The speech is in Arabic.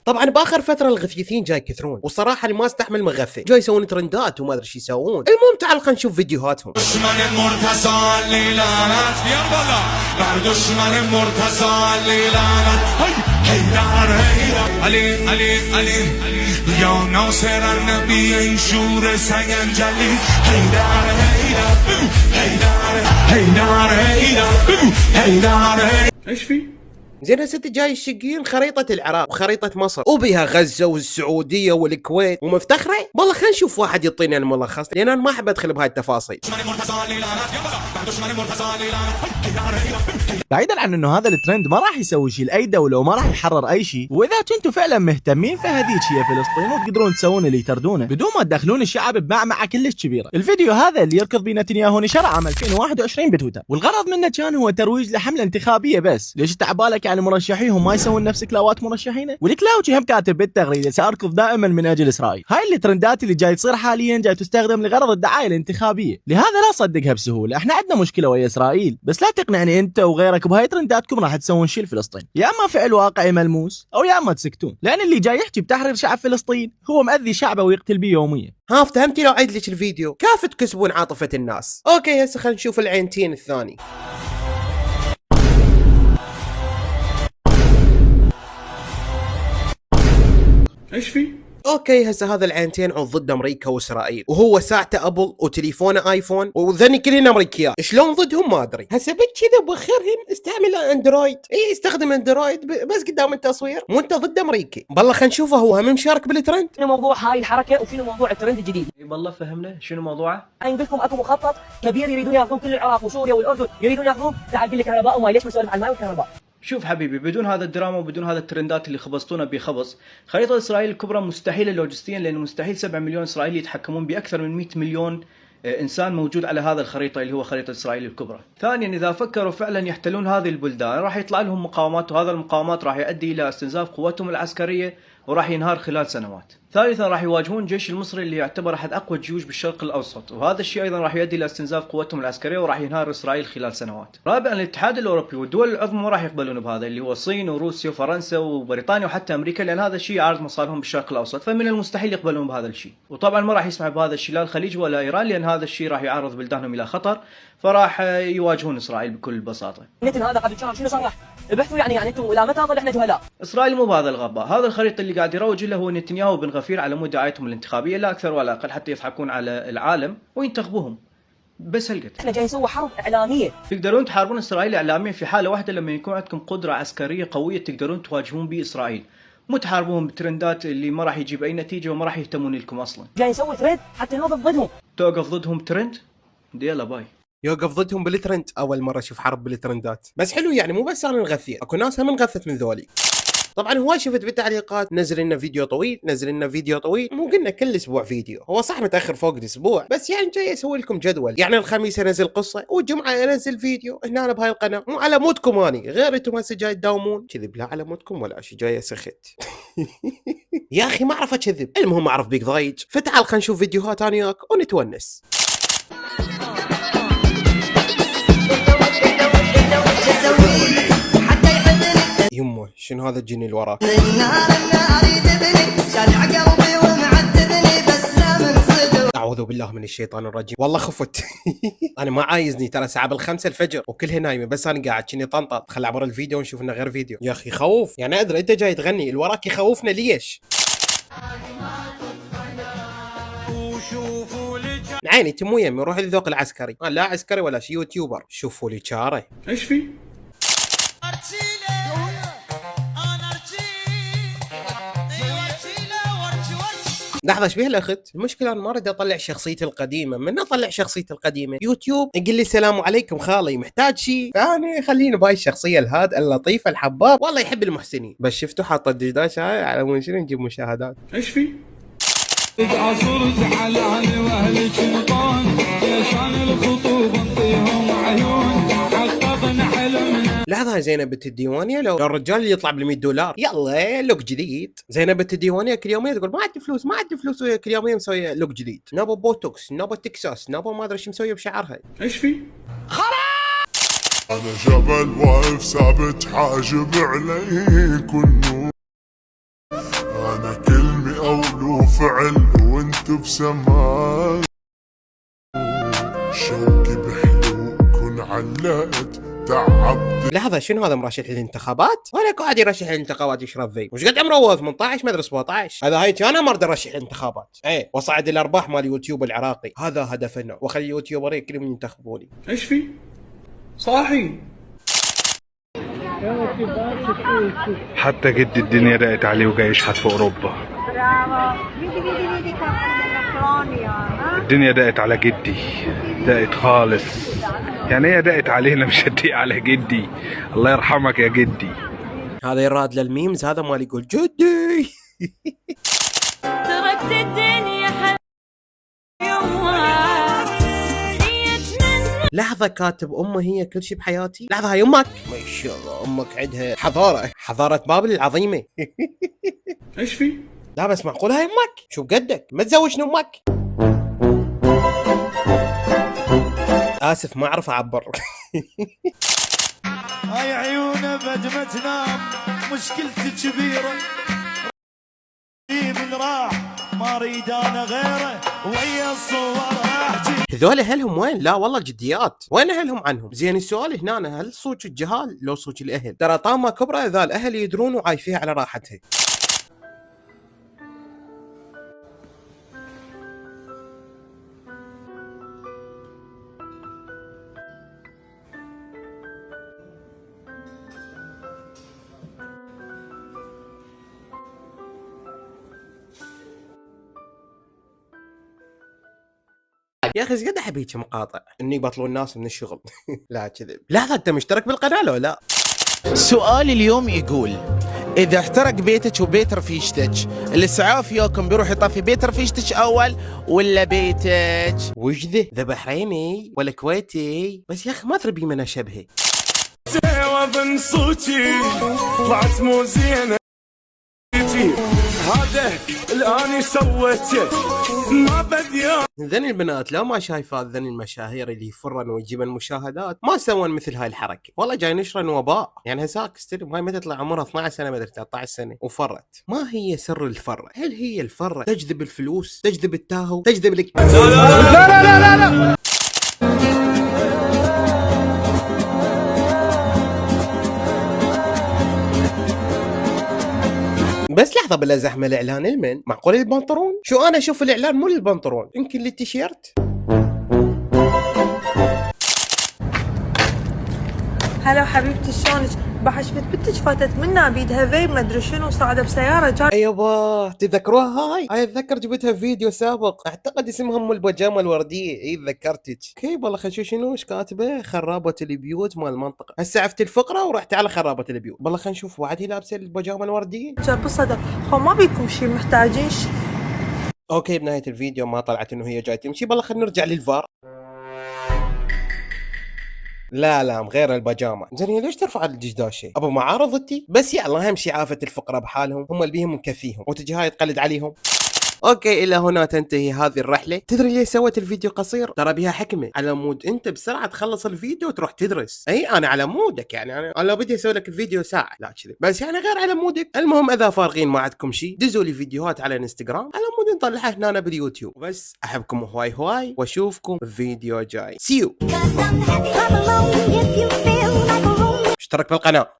طبعا باخر فتره الغثيثين جاي يكثرون، وصراحه اللي ما استحمل مغثي جاي يسوون ترندات وما ادري ايش يسوون. المهم تعال خلينا نشوف فيديوهاتهم. دشمن مرتضی علی لعنت بیار بالا، بر دشمن مرتضی علی لعنت. حیدر حیدر علی علی علی یا ناصر النبی ای شور سنگنجلی. حیدر حیدر حیدر حیدر حیدر حیدر. ايش في؟ زين هسه جاي يشقين خريطة العراق وخريطة مصر وبها غزة والسعودية والكويت ومفتخرة. والله خلينا نشوف واحد يعطينا الملخص لان انا ما احب ادخل بهاي التفاصيل. بعيدا عن انه هذا الترند ما راح يسوي شيء لاي دوله وما راح يحرر اي شيء، واذا كنتوا فعلا مهتمين فهذيك هي فلسطين وتقدرون تسوون اللي تردونه بدون ما تدخلون الشعب بمعمعه كلش كبيره. الفيديو هذا اللي يركض بيه نتنياهو نشر عام 2021 بتويتر، والغرض منه كان هو ترويج لحمله انتخابيه بس. ليش تعبالك يعني مرشحيهم ما يسوون نفس كلاوات مرشحينه؟ والكلاوجي هم كاتب بالتغريده ساركض دائما من اجل اسرائيل. هاي الترندات اللي جاي تصير حاليا جاي تستخدم لغرض الدعايه الانتخابيه، لهذا لا صدقها بسهوله. احنا عندنا مشكله ويا اسرائيل، بس لا تقنعني انت وغيرك بهاي ترنداتكم راح تسوون شيء لفلسطين. يا اما فعل واقعي ملموس او يا اما تسكتون، لان اللي جاي يحكي بتحرير شعب فلسطين هو مأذي شعبه ويقتل بيه يوميا. ها فهمتي؟ لو عيد لك الفيديو كيف تكسبون عاطفه الناس. اوكي هسه خلينا نشوف العينتين الثاني. ايش في؟ اوكي هسه هذا العينتين عن ضد امريكا واسرائيل، وهو ساعته ابل وتليفونه ايفون وذني كلنا امريكيات. شلون ضدهم ما ادري. هسه بكذا بخيرهم استعمل اندرويد، اي استخدم اندرويد بس قدام التصوير مو انت ضد امريكي. بالله خلينا نشوفه هو هم مشارك بالترند. شنو موضوع هاي الحركه وشنو موضوع الترند الجديد؟ والله فهمنا شنو موضوعه؟ عند لكم اكو مخطط كبير يريدون ياخذون كل العراق وسوريا والاردن، يريدون ياخذون. تعال قل لي كهرباء وماي، ليش ما نسولف عن الماي والكهرباء؟ شوف حبيبي، بدون هذا الدراما وبدون هذا الترندات اللي خبصتونا بخبص، خريطة إسرائيل الكبرى مستحيلة لوجستيا، لأنه مستحيل 7 مليون إسرائيلي يتحكمون بأكثر من 100 مليون إنسان موجود على هذا الخريطة اللي هو خريطة إسرائيل الكبرى. ثانيا إذا فكروا فعلا يحتلون هذه البلدان راح يطلع لهم مقاومات، وهذا المقاومات راح يؤدي إلى استنزاف قوتهم العسكرية وراح ينهار خلال سنوات. ثالثا راح يواجهون الجيش المصري اللي يعتبر احد اقوى الجيوش بالشرق الاوسط، وهذا الشيء ايضا راح يؤدي الى استنزاف قوتهم العسكريه وراح ينهار اسرائيل خلال سنوات. رابعا الاتحاد الاوروبي والدول العظمى ما راح يقبلون بهذا، اللي هو الصين وروسيا وفرنسا وبريطانيا وحتى امريكا، لان هذا الشيء يعارض مصالحهم بالشرق الاوسط، فمن المستحيل يقبلون بهذا الشيء. وطبعا ما راح يسمح بهذا الشيء لا الخليج ولا ايران، لان هذا الشيء راح يعرض بلدانهم الى خطر، فراح يواجهون اسرائيل بكل بساطه. نتن هذا قبل شهر شنو صرح؟ ابحثوا يعني انتم الى متى نظل احنا جهلاء؟ اسرائيل مو بهذا الغباء، هذا الخريطه اللي قاعد يروج له هو نتنياهو وبن غفير على مود دعايتهم الانتخابيه، لا اكثر ولا اقل، حتى يضحكون على العالم وينتخبون. بس هالقد. احنا جاي نسوي حرب اعلاميه. تقدرون تحاربون اسرائيل اعلاميا في حاله واحده، لما يكون عندكم قدره عسكريه قويه تقدرون تواجهون به اسرائيل، مو تحاربوهم بترندات اللي ما راح يجيب اي نتيجه وما راح يهتمون لكم اصلا. جاي نسوي ترند حتى نوقف ضدهم. توقف ضدهم ترند؟ يلا باي. يوقف ضدهم بالترند. اول مره اشوف حرب بالترندات، بس حلو يعني مو بس انا نغثي، اكو ناس هم انغثت من ذولي. طبعا هواي شفت بالتعليقات نزل لنا فيديو طويل، نزل لنا فيديو طويل. مو قلنا كل اسبوع فيديو، هو صح متاخر فوق الاسبوع، بس يعني جاي اسوي لكم جدول. يعني الخميس انزل قصه والجمعه انزل فيديو هنا بهاي القناه، مو على مودكم اني، غير انتم هسه جاي تداومون كذب، لا على مودكم ولا شيء، جاي سخت. يا اخي ما اعرف اكذب، المهم اعرف بيك ضايج. فتعال خلينا نشوف فيديوهات انا وياك ونتونس. يمه شنو هذا الجني اللي وراك؟ اعوذ بالله من الشيطان الرجيم، والله خفت. انا ما عايزني، ترى الساعه بالخمسة الفجر وكلها نايمه، بس انا قاعد كني طنطط. خل عبر الفيديو ونشوف لنا غير فيديو. يا اخي خوف، يعني ادري انت جاي تغني اللي وراك يخوفنا ليش؟ عيني تمو يمي روح للذوق العسكري. لا عسكري ولا شي، يوتيوبر. شوفوا لي شاره. ايش في؟ لحظة ايش بيه الاخت؟ المشكلة انا ما اريد اطلع شخصيتي القديمة، من اطلع شخصيتي القديمة؟ يوتيوب يقول لي السلام عليكم خالي محتاج شيء، فاني خليني باي الشخصية الهاد اللطيفة الحباب، والله يحب المحسنين. بس شفتوا حاطة الدشداش هاي على مود شنو نجيب مشاهدات. ايش في؟ لحظة هاي زينب بنت الديوانيه لو الرجال اللي يطلع بال$100 يلا لوك جديد. زينب بنت الديوانيه كل يومين تقول ما عندي فلوس ما عندي فلوس، كل يومين مسويه لوك جديد، نابو بوتوكس نابو تكساس نابو ما ادري ايش مسويه بشعرها. ايش في؟ أنا جبل واقف ثابت حاجب علي كله، أنا كلمة قول وفعل وانت بسماع، شوقي بحلو كن علقت تعبت. لحظه شنو هذا مرشح للانتخابات؟ ولا قاعد يرشح للانتخابات يشرب في؟ وش قد عمره؟ 18 ما ادري 17. هذا هايتي انا ما اريد ارشح للانتخابات، ايه واصعد الارباح مال يوتيوب العراقي، هذا هدفنا، واخلي اليوتيوبرين كلهم ينتخبوني. ايش في؟ صاحي. حتى قد الدنيا دقت عليه وقاعد يشحت في اوروبا. الدنيا دقت على جدي، دقت خالص. يعني هي دقت علينا مش هتدق على جدي. الله يرحمك يا جدي. هذا يراد للميمز، هذا مال يقول جدي. تركت الدنيا لحظة كاتب أمه هي كل شيء بحياتي. لحظة هاي أمك؟ ما شاء الله أمك عندها حضارة بابل العظيمة. ايش في؟ لا بس معقول هاي أمك؟ شو قدك؟ ما تزوجني أمك؟ آسف ما أعرف أعبر. هاي عيونه بد ما تنام مشكلتي كبيرة، من راح ما اريد انا غيره ويا الصور احكي. هذول اهلهم وين؟ لا والله جديات، وين اهلهم عنهم؟ زين السؤال هنا هل صوت الجهال لو صوت الاهل؟ ترى طامه كبرى اذا الاهل يدرون وعايفيها على راحتها. يا اخي ايش قد احب هيك مقاطع اني يبطلون الناس من الشغل. لا كذب. لحظه انت مشترك بالقناه لو لا؟ سؤال اليوم يقول إذا احترق بيتك وبيت رفيجتك، الإسعاف يوكم بيروح يطفي بيت رفيجتك أول ولا بيتك؟ وش ذا بحريني ولا كويتي؟ بس يا أخي ما تربي من أشبهه. وابن صوتي طلعت مو زينة، هذا الآن سويته ما بدي. ذن البنات لو ما شايفات ذن المشاهير اللي يفرن ويجيبن مشاهدات ما سوون مثل هاي الحركه، والله جاي نشرن وباء. يعني هساك استلم هاي متى تطلع عمرها 12 سنه ما ادري 13 سنه وفرت. ما هي سر الفره؟ هل هي الفره تجذب الفلوس، تجذب التاهو، تجذب لا لا لا لا لا. بس لحظة بلا زحمة الإعلان المن؟ معقول البنطرون؟ شو أنا أشوف الإعلان مو للبنطرون، يمكن للتيشيرت؟ هلا حبيبتي شلونك؟ بحشفت بنتك فاتت منا بيدها فيب ما ادري شنو صاعده بسياره جاي. ايوه تذكروها هاي اتذكر جبتها فيديو سابق، اعتقد اسمها ام البيجامه الورديه. اي تذكرتك. كيف والله خل نشوف شنو ايش كاتبه، خرابه البيوت مال المنطقه. هسه عرفت الفقره ورحت على خرابه البيوت. والله خل نشوف وعد هي لابسه البيجامه الورديه. جاب بالصدق خو ما بيكم شيء محتاجين شيء. اوكي بنهايه الفيديو ما طلعت انه هي جاي تمشي. والله خلينا نرجع للفار. لا مغير البيجامه. زين ليش ترفع الدشداشه؟ ابو معارض انتي؟ بس يلا اهم شي عافت الفقره بحالهم، هم اللي بيهم مكفيهم وتجي هاي تقلد عليهم. اوكي الى هنا تنتهي هذه الرحله. تدري ليش سويت الفيديو قصير؟ ترى بها حكمه، على مود انت بسرعه تخلص الفيديو وتروح تدرس. اي انا على مودك، يعني انا لو بدي اسوي لك الفيديو ساعه لا كذا، بس يعني غير على مودك. المهم اذا فارغين ما عندكم شيء دزوا لي فيديوهات على انستغرام على مود نطلعها هنا باليوتيوب. بس احبكم هواي واشوفكم بفيديو جاي. سيو. اشترك بالقناه.